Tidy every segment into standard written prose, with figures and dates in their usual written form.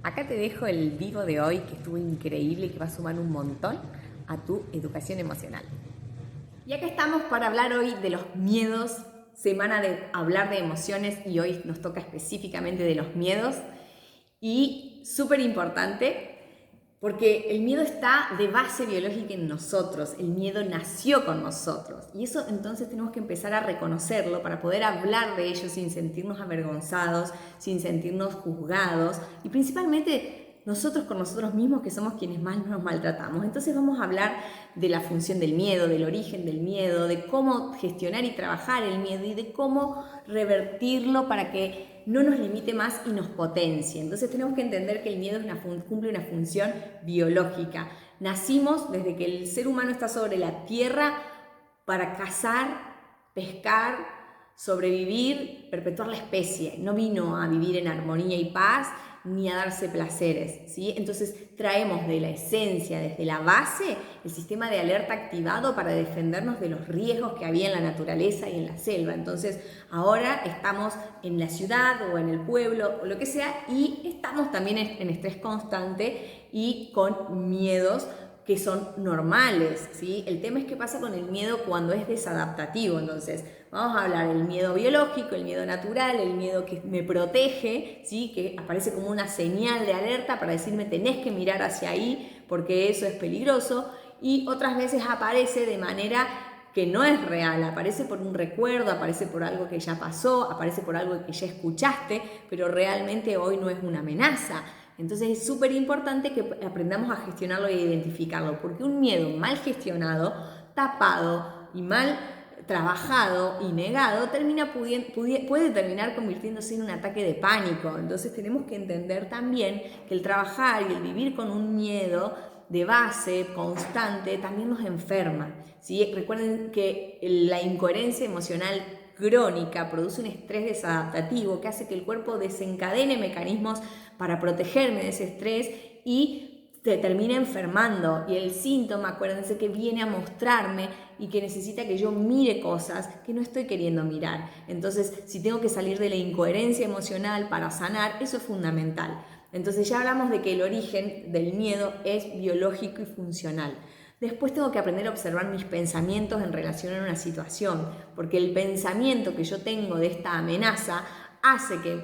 Acá te dejo el vivo de hoy, que estuvo increíble y que va a sumar un montón a tu educación emocional. Y acá estamos para hablar hoy de los miedos, semana de hablar de emociones, y hoy nos toca específicamente de los miedos. Y súper importante, porque el miedo está de base biológica en nosotros, el miedo nació con nosotros. Y eso entonces tenemos que empezar a reconocerlo para poder hablar de ello sin sentirnos avergonzados, sin sentirnos juzgados y principalmente nosotros con nosotros mismos, que somos quienes más nos maltratamos. Entonces vamos a hablar de la función del miedo, del origen del miedo, de cómo gestionar y trabajar el miedo y de cómo revertirlo para que no nos limite más y nos potencie. Entonces tenemos que entender que el miedo cumple una función biológica. Nacimos desde que el ser humano está sobre la tierra para cazar, pescar, sobrevivir, perpetuar la especie. No vino a vivir en armonía y paz ni a darse placeres, ¿sí? Entonces traemos de la esencia, desde la base, el sistema de alerta activado para defendernos de los riesgos que había en la naturaleza y en la selva. Entonces ahora estamos en la ciudad o en el pueblo o lo que sea y estamos también en estrés constante y con miedos que son normales, ¿sí? El tema es qué pasa con el miedo cuando es desadaptativo. Entonces, vamos a hablar del miedo biológico, el miedo natural, el miedo que me protege, ¿sí? Que aparece como una señal de alerta para decirme tenés que mirar hacia ahí porque eso es peligroso, y otras veces aparece de manera que no es real, aparece por un recuerdo, aparece por algo que ya pasó, aparece por algo que ya escuchaste, pero realmente hoy no es una amenaza. Entonces es súper importante que aprendamos a gestionarlo e identificarlo, porque un miedo mal gestionado, tapado y mal trabajado y negado puede terminar convirtiéndose en un ataque de pánico. Entonces tenemos que entender también que el trabajar y el vivir con un miedo de base constante también nos enferma, ¿sí? Recuerden que la incoherencia emocional crónica produce un estrés desadaptativo que hace que el cuerpo desencadene mecanismos para protegerme de ese estrés y te termina enfermando. Y el síntoma, acuérdense que viene a mostrarme y que necesita que yo mire cosas que no estoy queriendo mirar. Entonces, si tengo que salir de la incoherencia emocional para sanar, eso es fundamental. Entonces ya hablamos de que el origen del miedo es biológico y funcional. Después tengo que aprender a observar mis pensamientos en relación a una situación, porque el pensamiento que yo tengo de esta amenaza hace que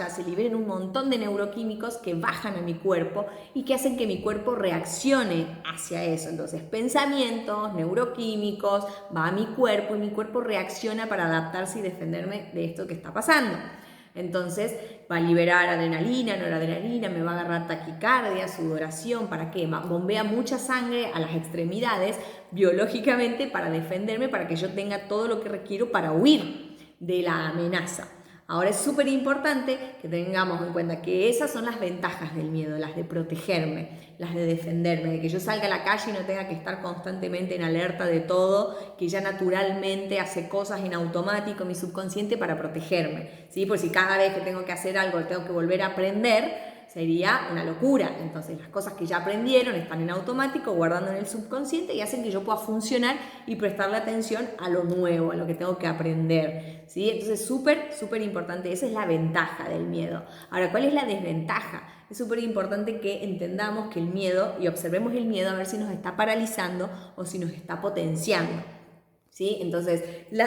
se liberen un montón de neuroquímicos que bajan a mi cuerpo y que hacen que mi cuerpo reaccione hacia eso. Entonces, pensamientos, neuroquímicos, va a mi cuerpo y mi cuerpo reacciona para adaptarse y defenderme de esto que está pasando. Entonces va a liberar adrenalina, noradrenalina, me va a agarrar taquicardia, sudoración. ¿Para qué? Bombea mucha sangre a las extremidades biológicamente para defenderme, para que yo tenga todo lo que requiero para huir de la amenaza. Ahora es súper importante que tengamos en cuenta que esas son las ventajas del miedo, las de protegerme, las de defenderme, de que yo salga a la calle y no tenga que estar constantemente en alerta de todo, que ya naturalmente hace cosas en automático mi subconsciente para protegerme, ¿sí? Por si cada vez que tengo que hacer algo tengo que volver a aprender, sería una locura. Entonces las cosas que ya aprendieron están en automático, guardando en el subconsciente y hacen que yo pueda funcionar y prestarle atención a lo nuevo, a lo que tengo que aprender, ¿sí? Entonces súper importante, esa es la ventaja del miedo. Ahora, ¿cuál es la desventaja? Es súper importante que entendamos que el miedo, y observemos el miedo a ver si nos está paralizando o si nos está potenciando, ¿sí? Entonces,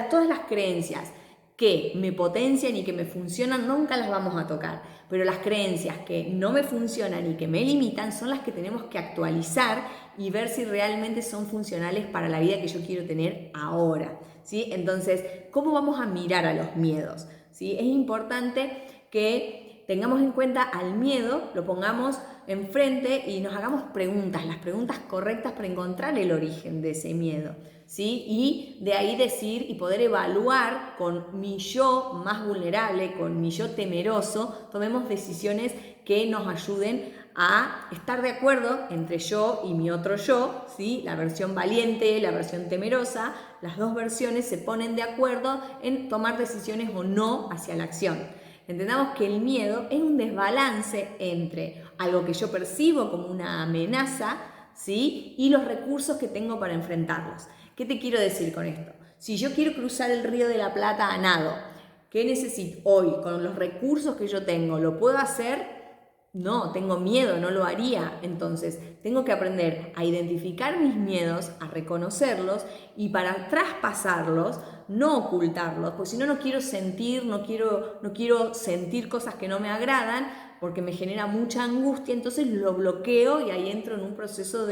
todas las creencias que me potencian y que me funcionan nunca las vamos a tocar, pero las creencias que no me funcionan y que me limitan son las que tenemos que actualizar y ver si realmente son funcionales para la vida que yo quiero tener ahora, ¿sí? Entonces, ¿cómo vamos a mirar a los miedos? ¿Sí? Es importante que tengamos en cuenta al miedo, lo pongamos enfrente y nos hagamos preguntas, las preguntas correctas para encontrar el origen de ese miedo, ¿sí? Y de ahí decir y poder evaluar con mi yo más vulnerable, con mi yo temeroso, tomemos decisiones que nos ayuden a estar de acuerdo entre yo y mi otro yo, ¿sí? La versión valiente, la versión temerosa, las dos versiones se ponen de acuerdo en tomar decisiones o no hacia la acción. Entendamos que el miedo es un desbalance entre algo que yo percibo como una amenaza, ¿sí? Y los recursos que tengo para enfrentarlos. ¿Qué te quiero decir con esto? Si yo quiero cruzar el Río de la Plata a nado, ¿qué necesito hoy? Con los recursos que yo tengo, ¿lo puedo hacer? no, tengo miedo, no lo haría. Entonces, tengo que aprender a identificar mis miedos, a reconocerlos y para traspasarlos, no ocultarlos, porque si no, no quiero sentir, no quiero sentir cosas que no me agradan porque me genera mucha angustia, entonces lo bloqueo y ahí entro en un proceso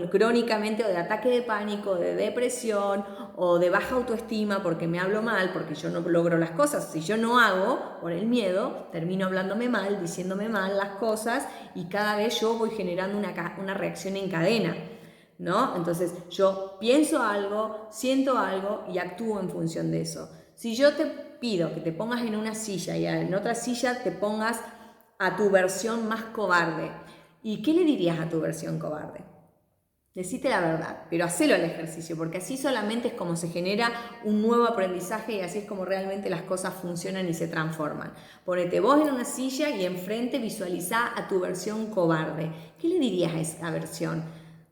crónicamente o de ataque de pánico, de depresión o de baja autoestima porque me hablo mal, porque yo no logro las cosas. Si yo no hago por el miedo, termino hablándome mal, diciéndome mal las cosas y cada vez yo voy generando una reacción en cadena, ¿no? Entonces yo pienso algo, siento algo y actúo en función de eso. Si yo te pido que te pongas en una silla y en otra silla te pongas a tu versión más cobarde, ¿y qué le dirías a tu versión cobarde? Decite la verdad, pero hacelo al ejercicio, porque así solamente es como se genera un nuevo aprendizaje y así es como realmente las cosas funcionan y se transforman. Ponete vos en una silla y enfrente visualizá a tu versión cobarde. ¿Qué le dirías a esa versión?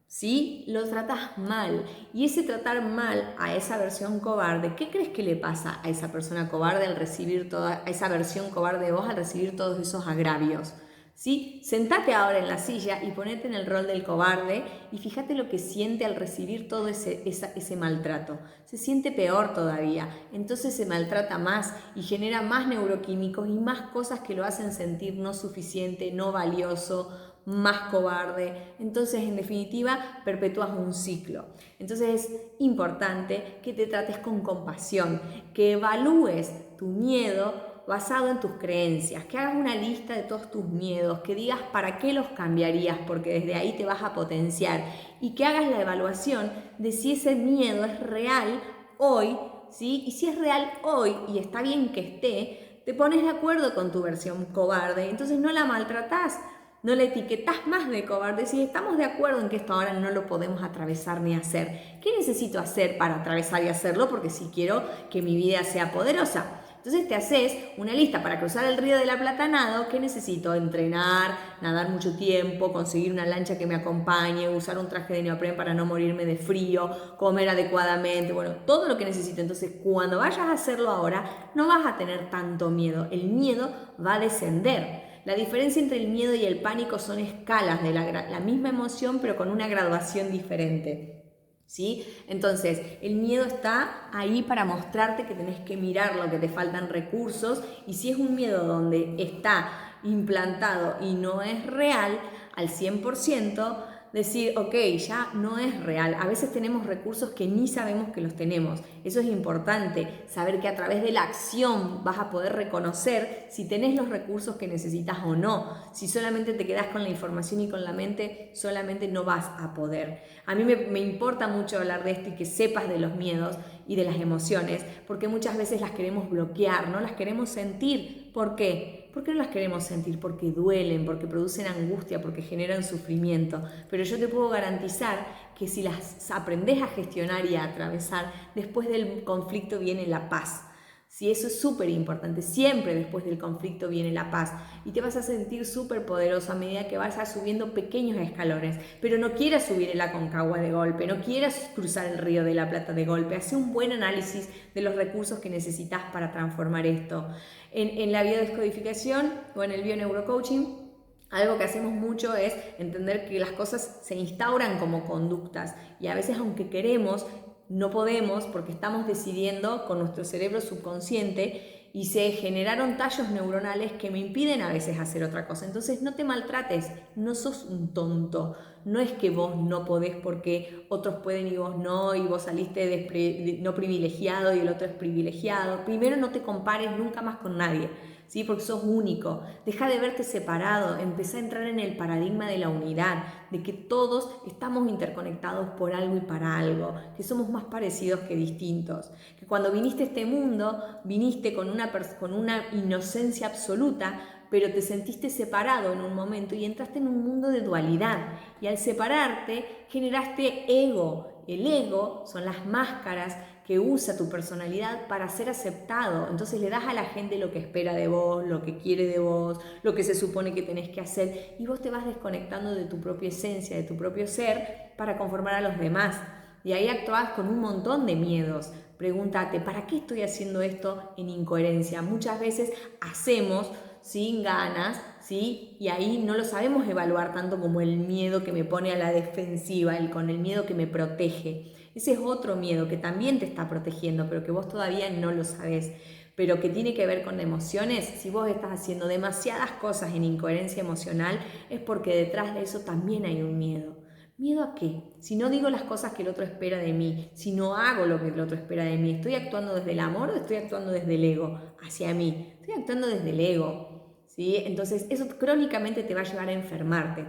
¿Sí? Lo tratás mal. Y ese tratar mal a esa versión cobarde, ¿qué crees que le pasa a esa persona cobarde al recibir a esa versión cobarde de vos al recibir todos esos agravios? ¿Sí? Sentate ahora en la silla y ponete en el rol del cobarde y fíjate lo que siente al recibir todo ese maltrato. Se siente peor todavía, entonces se maltrata más y genera más neuroquímicos y más cosas que lo hacen sentir no suficiente, no valioso, más cobarde. Entonces, en definitiva, perpetúas un ciclo. Entonces es importante que te trates con compasión, que evalúes tu miedo basado en tus creencias, que hagas una lista de todos tus miedos, que digas para qué los cambiarías, porque desde ahí te vas a potenciar, y que hagas la evaluación de si ese miedo es real hoy, ¿sí? Y si es real hoy y está bien que esté, te pones de acuerdo con tu versión cobarde, entonces no la maltratás, no la etiquetás más de cobarde. Si estamos de acuerdo en que esto ahora no lo podemos atravesar ni hacer, ¿qué necesito hacer para atravesar y hacerlo? Porque si quiero que mi vida sea poderosa. Entonces te haces una lista para cruzar el río de la Plata nado. ¿Qué necesito? Entrenar, nadar mucho tiempo, conseguir una lancha que me acompañe, usar un traje de neopren para no morirme de frío, comer adecuadamente, bueno, todo lo que necesito. Entonces cuando vayas a hacerlo ahora, no vas a tener tanto miedo. El miedo va a descender. La diferencia entre el miedo y el pánico son escalas de la misma emoción, pero con una graduación diferente. ¿Sí? Entonces, el miedo está ahí para mostrarte que tenés que mirar lo que te faltan recursos, y si es un miedo donde está implantado y no es real al 100%, decir, ok, ya no es real. A veces tenemos recursos que ni sabemos que los tenemos. Eso es importante, saber que a través de la acción vas a poder reconocer si tenés los recursos que necesitas o no. Si solamente te quedás con la información y con la mente, solamente no vas a poder. A mí me importa mucho hablar de esto y que sepas de los miedos y de las emociones, porque muchas veces las queremos bloquear, no las queremos sentir. ¿Por qué? ¿Por qué no las queremos sentir? Porque duelen, porque producen angustia, porque generan sufrimiento. Pero yo te puedo garantizar que si las aprendes a gestionar y a atravesar, después del conflicto viene la paz. Sí, eso es súper importante. Siempre después del conflicto viene la paz y te vas a sentir súper poderoso a medida que vas subiendo pequeños escalones. Pero no quieras subir el Aconcagua de golpe, no quieras cruzar el Río de la Plata de golpe. Haz un buen análisis de los recursos que necesitas para transformar esto. En la biodescodificación o en el bioneurocoaching, algo que hacemos mucho es entender que las cosas se instauran como conductas y a veces, aunque queremos, no podemos porque estamos decidiendo con nuestro cerebro subconsciente y se generaron tallos neuronales que me impiden a veces hacer otra cosa. Entonces no te maltrates, no sos un tonto. No es que vos no podés porque otros pueden y vos no, y vos saliste no privilegiado y el otro es privilegiado. Primero, no te compares nunca más con nadie, ¿sí? Porque sos único. Deja de verte separado, empezá a entrar en el paradigma de la unidad, de que todos estamos interconectados por algo y para algo, que somos más parecidos que distintos, que cuando viniste a este mundo, viniste con una inocencia absoluta, pero te sentiste separado en un momento y entraste en un mundo de dualidad, y al separarte generaste ego. El ego son las máscaras que usa tu personalidad para ser aceptado. Entonces le das a la gente lo que espera de vos, lo que quiere de vos, lo que se supone que tenés que hacer, y vos te vas desconectando de tu propia esencia, de tu propio ser, para conformar a los demás. Y ahí actuás con un montón de miedos. Pregúntate, ¿para qué estoy haciendo esto en incoherencia? Muchas veces hacemos sin ganas ¿sí? Y ahí no lo sabemos evaluar tanto como el miedo que me pone a la defensiva, con el miedo que me protege. Ese es otro miedo que también te está protegiendo, pero que vos todavía no lo sabés. Pero que tiene que ver con emociones. Si vos estás haciendo demasiadas cosas en incoherencia emocional, es porque detrás de eso también hay un miedo. ¿Miedo a qué? Si no digo las cosas que el otro espera de mí, si no hago lo que el otro espera de mí, ¿estoy actuando desde el amor o estoy actuando desde el ego hacia mí? Estoy actuando desde el ego, ¿sí? Entonces eso crónicamente te va a llevar a enfermarte,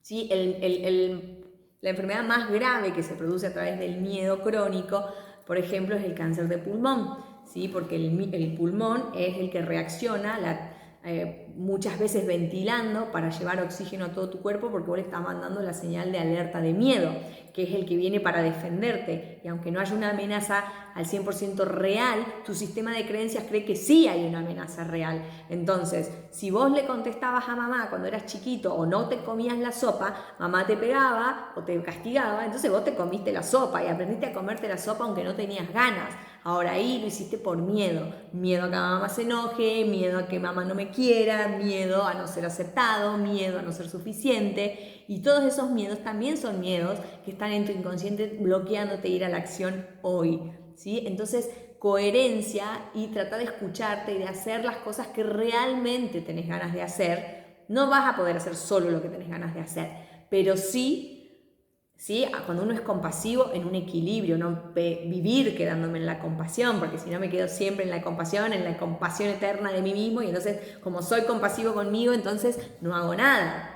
¿sí? La enfermedad más grave que se produce a través del miedo crónico, por ejemplo, es el cáncer de pulmón, ¿sí? Porque el pulmón es el que reacciona muchas veces ventilando para llevar oxígeno a todo tu cuerpo, porque vos le estás mandando la señal de alerta de miedo, que es el que viene para defenderte. Y aunque no haya una amenaza al 100% real, tu sistema de creencias cree que sí hay una amenaza real. Entonces, si vos le contestabas a mamá cuando eras chiquito o no te comías la sopa, mamá te pegaba o te castigaba, entonces vos te comiste la sopa y aprendiste a comerte la sopa aunque no tenías ganas. Ahora ahí lo hiciste por miedo. Miedo a que mamá se enoje, miedo a que mamá no me quiera, miedo a no ser aceptado, miedo a no ser suficiente. Y todos esos miedos también son miedos que están en tu inconsciente bloqueándote ir a la acción hoy, ¿sí? Entonces, coherencia y tratar de escucharte y de hacer las cosas que realmente tenés ganas de hacer. No vas a poder hacer solo lo que tenés ganas de hacer, pero sí, cuando uno es compasivo, en un equilibrio, no vivir quedándome en la compasión, porque si no me quedo siempre en la compasión eterna de mí mismo, y entonces como soy compasivo conmigo, entonces no hago nada.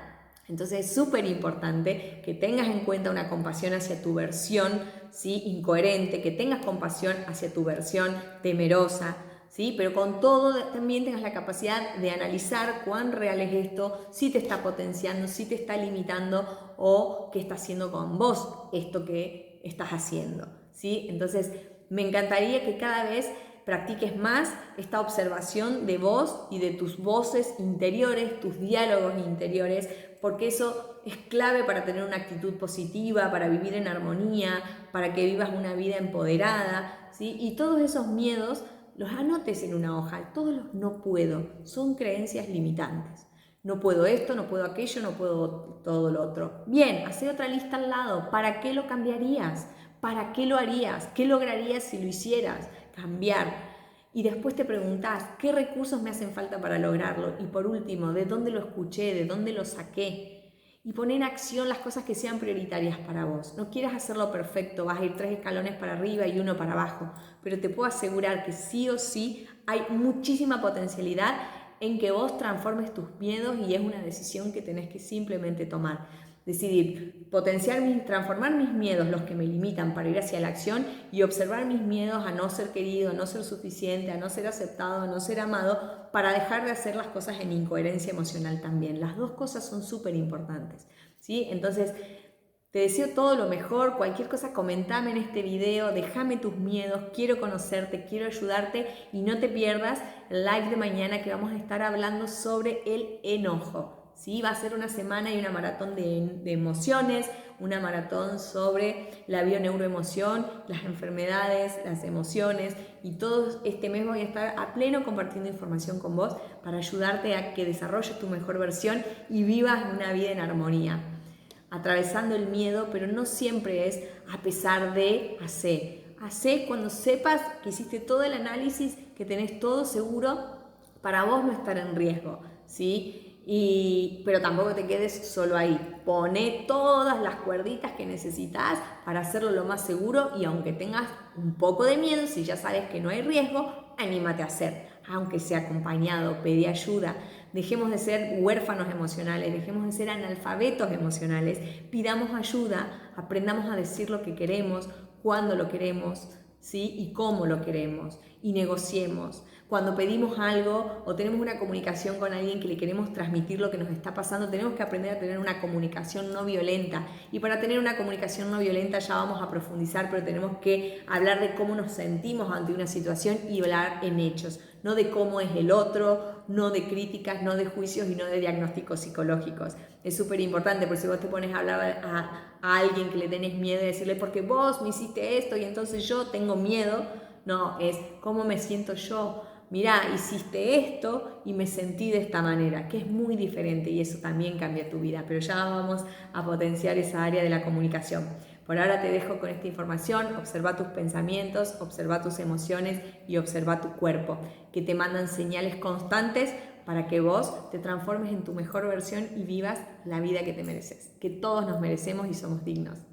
Entonces es súper importante que tengas en cuenta una compasión hacia tu versión, ¿sí? Incoherente, que tengas compasión hacia tu versión temerosa, ¿sí? Pero con todo también tengas la capacidad de analizar cuán real es esto, si te está potenciando, si te está limitando o qué está haciendo con vos esto que estás haciendo, ¿sí? Entonces me encantaría que cada vez practiques más esta observación de vos y de tus voces interiores, tus diálogos interiores, porque eso es clave para tener una actitud positiva, para vivir en armonía, para que vivas una vida empoderada, ¿sí? Y todos esos miedos los anotes en una hoja. Todos los no puedo son creencias limitantes. No puedo esto, no puedo aquello, no puedo todo lo otro. Bien, hace otra lista al lado. ¿Para qué lo cambiarías? ¿Para qué lo harías? ¿Qué lograrías si lo hicieras? Cambiar. Y después te preguntás, ¿qué recursos me hacen falta para lograrlo? Y por último, ¿de dónde lo escuché? ¿De dónde lo saqué? Y poner en acción las cosas que sean prioritarias para vos. No quieras hacerlo perfecto, vas a ir 3 escalones para arriba y 1 para abajo, pero te puedo asegurar que sí o sí hay muchísima potencialidad en que vos transformes tus miedos, y es una decisión que tenés que simplemente tomar. Decidir transformar mis miedos, los que me limitan, para ir hacia la acción, y observar mis miedos a no ser querido, a no ser suficiente, a no ser aceptado, a no ser amado, para dejar de hacer las cosas en incoherencia emocional también. Las dos cosas son súper importantes, ¿sí? Entonces, te deseo todo lo mejor. Cualquier cosa, comentame en este video, déjame tus miedos, quiero conocerte, quiero ayudarte, y no te pierdas el live de mañana, que vamos a estar hablando sobre el enojo. ¿Sí? Va a ser una semana y una maratón de emociones, una maratón sobre la bioneuroemoción, las enfermedades, las emociones, y todo este mes voy a estar a pleno compartiendo información con vos para ayudarte a que desarrolles tu mejor versión y vivas una vida en armonía, atravesando el miedo, pero no siempre es a pesar de hacer. Hacé cuando sepas que hiciste todo el análisis, que tenés todo seguro para vos no estar en riesgo, ¿sí? Pero tampoco te quedes solo ahí. Poné todas las cuerditas que necesitas para hacerlo lo más seguro, y aunque tengas un poco de miedo, si ya sabes que no hay riesgo, anímate a hacer, aunque sea acompañado, pedí ayuda. Dejemos de ser huérfanos emocionales, dejemos de ser analfabetos emocionales, pidamos ayuda, aprendamos a decir lo que queremos, cuándo lo queremos, ¿sí? Y cómo lo queremos, y negociemos. Cuando pedimos algo o tenemos una comunicación con alguien que le queremos transmitir lo que nos está pasando, tenemos que aprender a tener una comunicación no violenta. Y para tener una comunicación no violenta ya vamos a profundizar, pero tenemos que hablar de cómo nos sentimos ante una situación y hablar en hechos, no de cómo es el otro, no de críticas, no de juicios y no de diagnósticos psicológicos. Es súper importante, porque si vos te pones a hablar a alguien que le tenés miedo y decirle, porque vos me hiciste esto y entonces yo tengo miedo, no, es cómo me siento yo, mirá, hiciste esto y me sentí de esta manera, que es muy diferente y eso también cambia tu vida, pero ya vamos a potenciar esa área de la comunicación. Por ahora te dejo con esta información, observa tus pensamientos, observa tus emociones y observa tu cuerpo, que te mandan señales constantes para que vos te transformes en tu mejor versión y vivas la vida que te mereces, que todos nos merecemos y somos dignos.